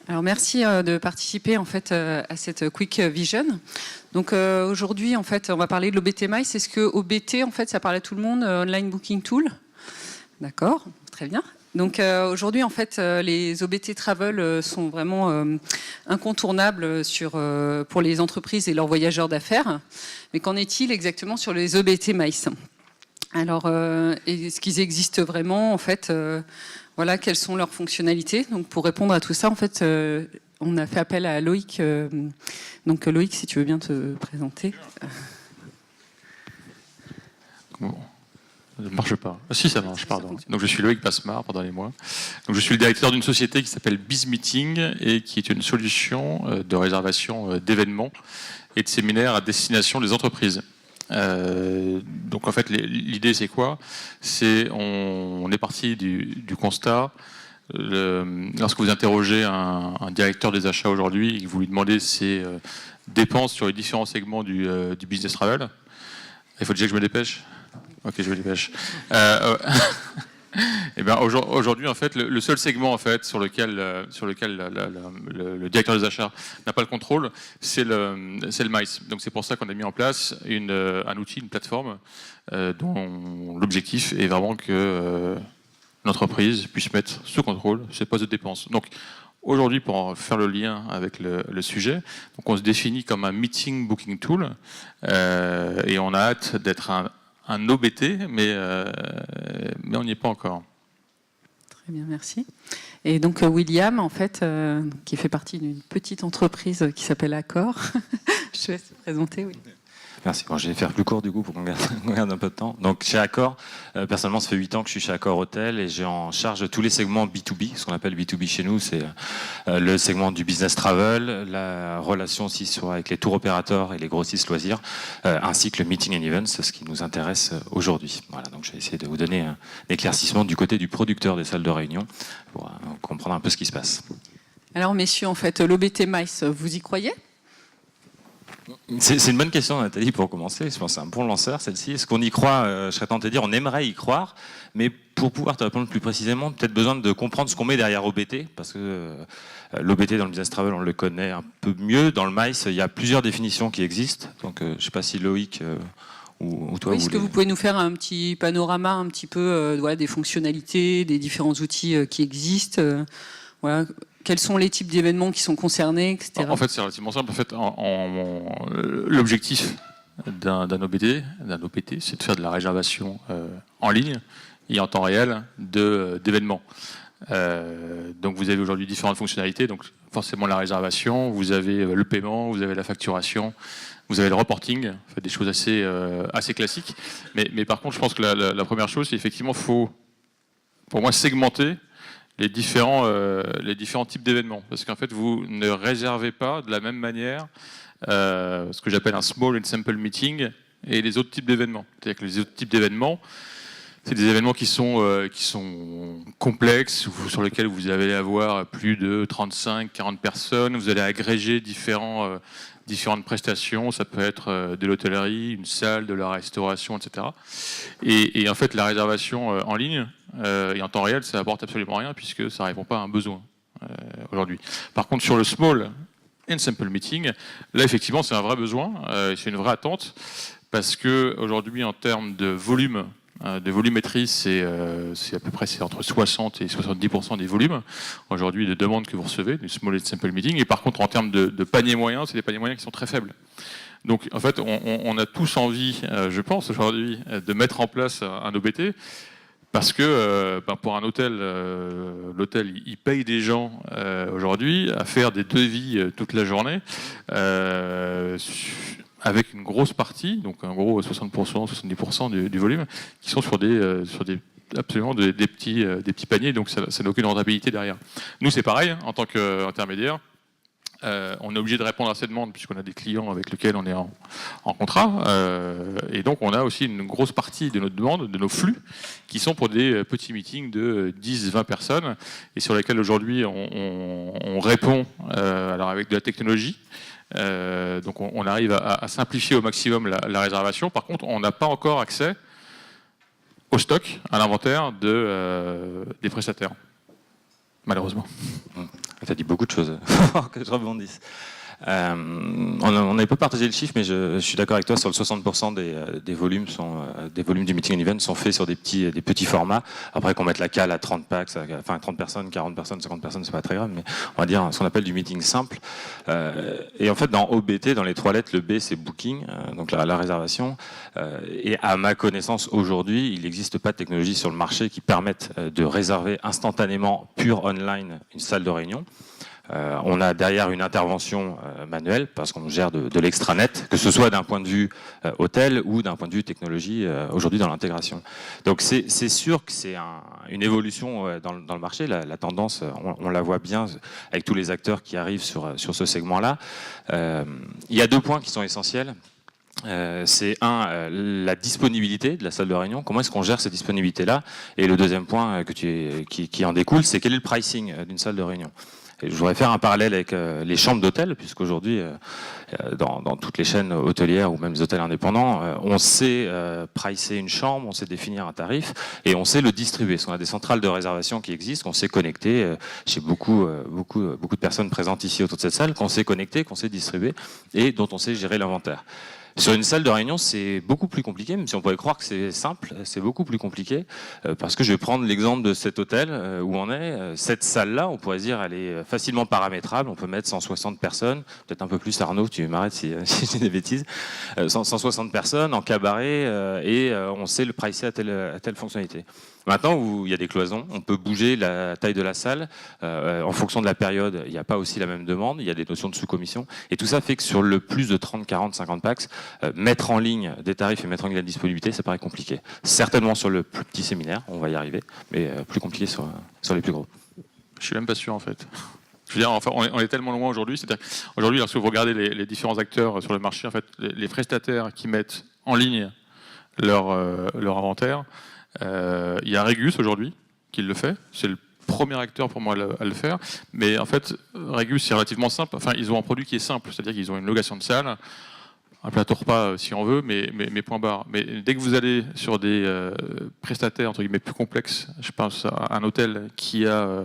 Alors merci de participer en fait à cette Quick Vision. Donc aujourd'hui en fait on va parler de l'OBTMice. Est-ce que OBT en fait ça parle à tout le monde, Online Booking Tool? D'accord, très bien. Donc aujourd'hui en fait les OBT Travel sont vraiment incontournables pour les entreprises et leurs voyageurs d'affaires. Mais qu'en est-il exactement sur les OBTMice? Alors est-ce qu'ils existent vraiment en fait? Voilà, quelles sont leurs fonctionnalités. Donc, pour répondre à tout ça, en fait, on a fait appel à Loïc. Donc, Loïc, si tu veux bien te présenter. Bon, ça ne marche pas. Ah, si, ça marche, pardon. Donc, je suis Loïc Passemard, pardonnez-moi. Donc, je suis le directeur d'une société qui s'appelle BizMeeting et qui est une solution de réservation d'événements et de séminaires à destination des entreprises. Donc en fait l'idée c'est quoi? C'est on est parti du constat, lorsque vous interrogez un directeur des achats aujourd'hui et que vous lui demandez ses dépenses sur les différents segments du business travel, il faut déjà que je me dépêche. Ok, je me dépêche. Et bien aujourd'hui en fait le seul segment en fait sur lequel le directeur des achats n'a pas le contrôle, c'est le MICE. Donc c'est pour ça qu'on a mis en place un outil, une plateforme dont l'objectif est vraiment que l'entreprise puisse mettre sous contrôle ses postes de dépenses. Donc aujourd'hui, pour faire le lien avec le sujet, donc on se définit comme un meeting booking tool et on a hâte d'être un OBT, mais on n'y est pas encore. Très bien, merci. Et donc William, en fait, qui fait partie d'une petite entreprise qui s'appelle Accor. Je te laisse te présenter, oui. Merci. Bon, je vais faire plus court du coup pour qu'on garde un peu de temps. Donc chez Accor, personnellement, ça fait 8 ans que je suis chez Accor Hotel et j'ai en charge tous les segments B2B. Ce qu'on appelle B2B chez nous, c'est le segment du business travel, la relation aussi avec les tours opérateurs et les grossistes loisirs, ainsi que le meeting and events, ce qui nous intéresse aujourd'hui. Voilà, donc je vais essayer de vous donner un éclaircissement du côté du producteur des salles de réunion pour comprendre un peu ce qui se passe. Alors messieurs, en fait, l'OBTMice, vous y croyez? C'est une bonne question, Nathalie, pour commencer. Je pense que c'est un bon lanceur, celle-ci. Est-ce qu'on y croit? Je serais tenté de dire on aimerait y croire, mais pour pouvoir te répondre plus précisément, peut-être besoin de comprendre ce qu'on met derrière OBT, parce que l'OBT dans le business travel, on le connaît un peu mieux. Dans le MICE, il y a plusieurs définitions qui existent. Donc, je ne sais pas si Loïc ou toi... Est-ce que vous pouvez nous faire un petit panorama un petit peu voilà, des fonctionnalités, des différents outils qui existent voilà. Quels sont les types d'événements qui sont concernés, etc. En fait, c'est relativement simple. En fait, l'objectif d'un OBT, c'est de faire de la réservation en ligne et en temps réel d'événements. Donc, vous avez aujourd'hui différentes fonctionnalités. Donc, forcément, la réservation, vous avez le paiement, vous avez la facturation, vous avez le reporting, en fait, des choses assez classiques. Mais par contre, je pense que la première chose, c'est effectivement, faut, pour moi, segmenter les différents types d'événements. Parce qu'en fait, vous ne réservez pas de la même manière ce que j'appelle un small and simple meeting et les autres types d'événements. C'est-à-dire que les autres types d'événements, c'est des événements qui sont complexes, sur lesquels vous allez avoir plus de 35-40 personnes, vous allez agréger différentes prestations, ça peut être de l'hôtellerie, une salle, de la restauration, etc. Et en fait, la réservation en ligne et en temps réel, ça apporte absolument rien puisque ça ne répond pas à un besoin aujourd'hui. Par contre, sur le small and simple meeting, là, effectivement, c'est un vrai besoin, c'est une vraie attente parce qu'aujourd'hui, en termes de volumétrie, c'est à peu près entre 60 et 70% des volumes aujourd'hui de demandes que vous recevez du small and simple meeting. Et par contre, en termes de paniers moyens, c'est des paniers moyens qui sont très faibles. Donc, en fait, on a tous envie, je pense aujourd'hui, de mettre en place un OBT parce que pour un hôtel, l'hôtel, il paye des gens aujourd'hui à faire des devis toute la journée. Avec une grosse partie, donc en gros 60%, 70% du volume, qui sont sur absolument des petits paniers, donc ça n'a aucune rentabilité derrière. Nous, c'est pareil, en tant qu'intermédiaire, on est obligé de répondre à ces demandes puisqu'on a des clients avec lesquels on est en contrat, et donc on a aussi une grosse partie de notre demande, de nos flux, qui sont pour des petits meetings de 10-20 personnes, et sur lesquels aujourd'hui on répond alors avec de la technologie. Donc on arrive à simplifier au maximum la réservation. Par contre, on n'a pas encore accès au stock, à l'inventaire des prestataires, malheureusement. Tu as dit beaucoup de choses, que je rebondisse. On n'avait pas partagé le chiffre, mais je suis d'accord avec toi sur le 60% des volumes du meeting and event sont faits sur des petits formats. Après qu'on mette la cale à 30 packs, enfin 30 personnes, 40 personnes, 50 personnes, c'est pas très grave, mais on va dire ce qu'on appelle du meeting simple. Et en fait, dans OBT, dans les 3 lettres, le B c'est booking, donc la réservation. Et à ma connaissance, aujourd'hui, il n'existe pas de technologie sur le marché qui permette de réserver instantanément, pure online, une salle de réunion. On a derrière une intervention manuelle parce qu'on gère de l'extranet, que ce soit d'un point de vue hôtel ou d'un point de vue technologie aujourd'hui dans l'intégration. Donc c'est sûr que c'est une évolution dans le marché. La tendance, on la voit bien avec tous les acteurs qui arrivent sur ce segment-là. Il y a 2 points qui sont essentiels. C'est la disponibilité de la salle de réunion. Comment est-ce qu'on gère cette disponibilité-là? Et le deuxième point qui en découle, c'est quel est le pricing d'une salle de réunion? Et je voudrais faire un parallèle avec les chambres d'hôtel, puisqu'aujourd'hui, dans toutes les chaînes hôtelières ou même les hôtels indépendants, on sait pricer une chambre, on sait définir un tarif et on sait le distribuer. Parce qu'on a des centrales de réservation qui existent, qu'on sait connecter chez beaucoup de personnes présentes ici autour de cette salle, qu'on sait connecter, qu'on sait distribuer et dont on sait gérer l'inventaire. Sur une salle de réunion, c'est beaucoup plus compliqué, même si on pourrait croire que c'est simple, c'est beaucoup plus compliqué, parce que je vais prendre l'exemple de cet hôtel où on est. Cette salle-là, on pourrait dire, elle est facilement paramétrable, on peut mettre 160 personnes, peut-être un peu plus, Arnaud, tu m'arrêtes si j'ai des bêtises, 160 personnes en cabaret, et on sait le pricer à telle fonctionnalité. Maintenant, où il y a des cloisons, on peut bouger la taille de la salle. En fonction de la période, il n'y a pas aussi la même demande. Il y a des notions de sous-commission. Et tout ça fait que sur le plus de 30, 40, 50 packs, mettre en ligne des tarifs et mettre en ligne la disponibilité, ça paraît compliqué. Certainement sur le plus petit séminaire, on va y arriver, mais plus compliqué sur les plus gros. Je suis même pas sûr en fait. Je veux dire, enfin, on est tellement loin aujourd'hui. C'est-à-dire aujourd'hui, lorsque vous regardez les différents acteurs sur le marché, en fait, les prestataires qui mettent en ligne leur inventaire, il y a Regus aujourd'hui qui le fait. C'est le premier acteur pour moi à le faire. Mais en fait, Regus, c'est relativement simple. Enfin, ils ont un produit qui est simple, c'est-à-dire qu'ils ont une location de salle, un plateau repas si on veut, mais point barre. Mais dès que vous allez sur des prestataires entre guillemets plus complexes, je pense à un hôtel qui a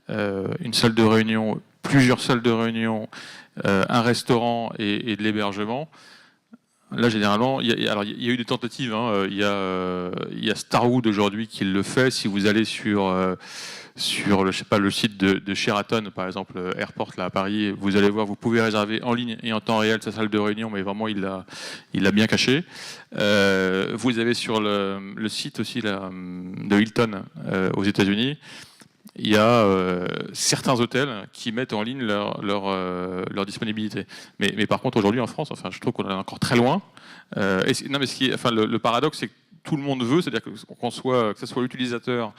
une salle de réunion, plusieurs salles de réunion, un restaurant et de l'hébergement. Là, généralement, il y a eu des tentatives. Hein. Il y a Starwood aujourd'hui qui le fait. Si vous allez sur le site de Sheraton, par exemple, Airport là à Paris, vous allez voir, vous pouvez réserver en ligne et en temps réel sa salle de réunion, mais vraiment il l'a bien caché. Vous avez sur le site aussi là, de Hilton aux États-Unis. Il y a certains hôtels qui mettent en ligne leur disponibilité. Mais par contre, aujourd'hui en France, enfin, je trouve qu'on est encore très loin. Le paradoxe, c'est que tout le monde veut, c'est-à-dire que ce soit l'utilisateur,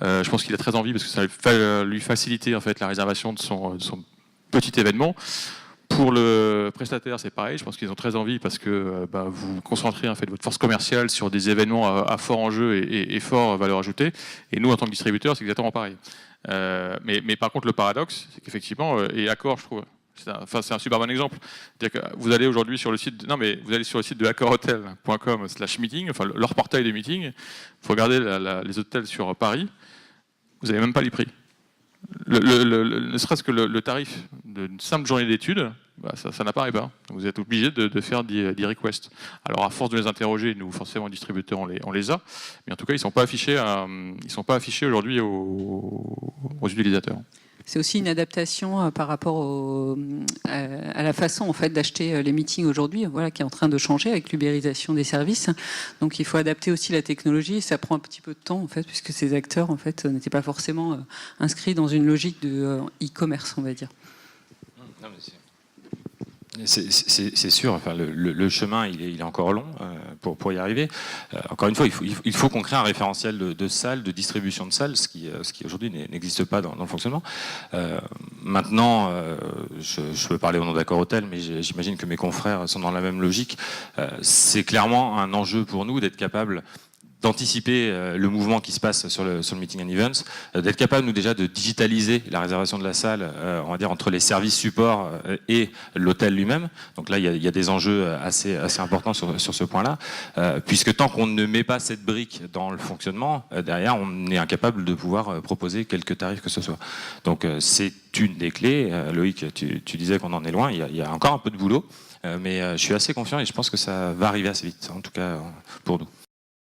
je pense qu'il a très envie parce que ça va lui faciliter en fait la réservation de son petit événement. Pour le prestataire, c'est pareil. Je pense qu'ils ont très envie parce que vous concentrez en fait votre force commerciale sur des événements à fort enjeu et fort valeur ajoutée. Et nous, en tant que distributeur, c'est exactement pareil. Mais par contre, le paradoxe, c'est qu'effectivement, et Accor, je trouve, c'est un super bon exemple. C'est-à-dire que vous allez aujourd'hui sur le site, de accorhotel.com/meeting, enfin leur portail de meeting. Vous regardez les hôtels sur Paris, vous n'avez même pas les prix. Ne serait-ce que le tarif d'une simple journée d'études, ça n'apparaît pas. Donc vous êtes obligé de faire des requests. Alors à force de les interroger, nous forcément distributeurs on les a, mais en tout cas ils sont pas affichés aujourd'hui aux utilisateurs. C'est aussi une adaptation par rapport à la façon en fait d'acheter les meetings aujourd'hui, voilà, qui est en train de changer avec l'ubérisation des services. Donc il faut adapter aussi la technologie. Et ça prend un petit peu de temps en fait, puisque ces acteurs en fait n'étaient pas forcément inscrits dans une logique de e-commerce, on va dire. Non, mais c'est sûr, enfin, le chemin il est encore long pour y arriver. Encore une fois, il faut qu'on crée un référentiel de salles, de distribution de salles, ce qui aujourd'hui n'existe pas dans le fonctionnement. Maintenant, je peux parler au nom d'Accor Hôtel, mais j'imagine que mes confrères sont dans la même logique. C'est clairement un enjeu pour nous d'être capable d'anticiper le mouvement qui se passe sur le meeting and events, d'être capable nous déjà de digitaliser la réservation de la salle, on va dire entre les services support et l'hôtel lui-même. Donc là il y a des enjeux assez importants sur ce point-là, puisque tant qu'on ne met pas cette brique dans le fonctionnement, derrière on est incapable de pouvoir proposer quelque tarif que ce soit. Donc c'est une des clés. Loïc, tu disais qu'on en est loin, il y a encore un peu de boulot, mais je suis assez confiant et je pense que ça va arriver assez vite, en tout cas pour nous.